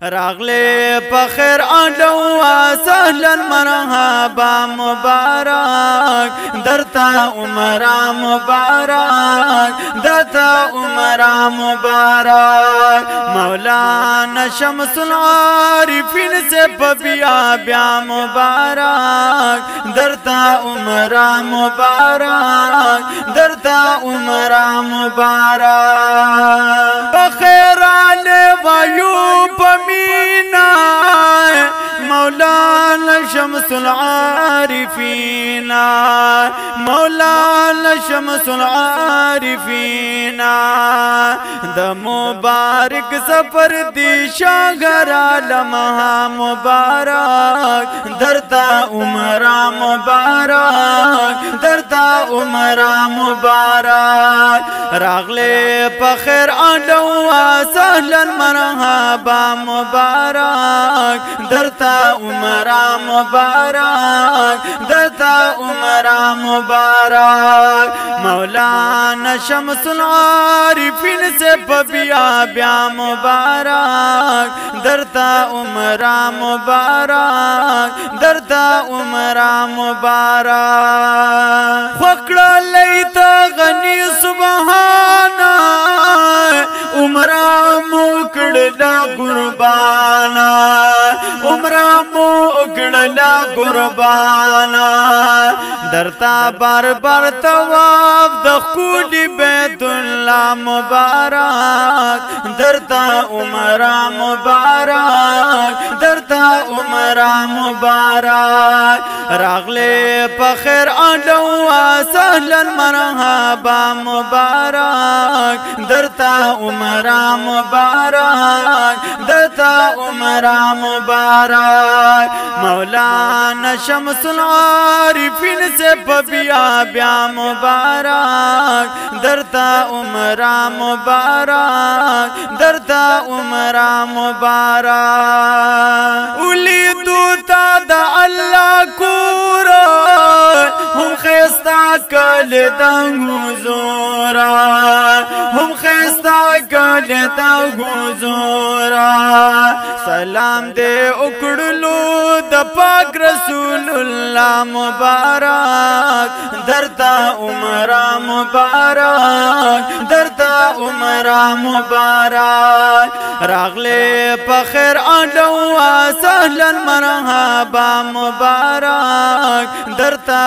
راغلي بخير أهلا وسهلا مرحبا مبارك درتا عمره مبارك درتا عمره مبارك مولانا شمس العارفين سے بیا بیا مبارک درتا عمره مبارک درتا عمره مبارک بخير علي ويوب مينا مولانا شمس العارفين مولانا شمس العارفين دا مبارك سفر دي شاگر عالمها مبارك درتا عمره مبارك درتا عمره مبارك راغلي بخير أهلا وسهلا مرحبا مبارك درتا عمره مبارك درتا عمره مبارك مولانا شمس العارفين سے بیا بیا مبارك درتا عمره مبارك درتا عمره مبارك خوکڑا لیتا غنی سبحانا عمره موکڑلا قربانا عمره موکڑلا قربانا درتا بار بار تواف دخولی بیت اللہ مبارک درتا عمره مبارک درتا عمره مبارک راغلي بخير أهلا وسهلا مرحبا مبارك درتا عمره مبارك درتا عمره مبارك مولانا شمس العارفين سے بیا بیا مبارك درتا عمره مبارك درتا عمره مبارك ولیدو تا دا الله کورا هم خستا کل دا حضورا هم خستا کل دا حضورا سلام دے اکڑلو دا پاک رسول اللہ مبارک درتا عمره مبارک درتا عمره مبارک راغلي بخير أهلا وسهلا مرحبا مبارك درتا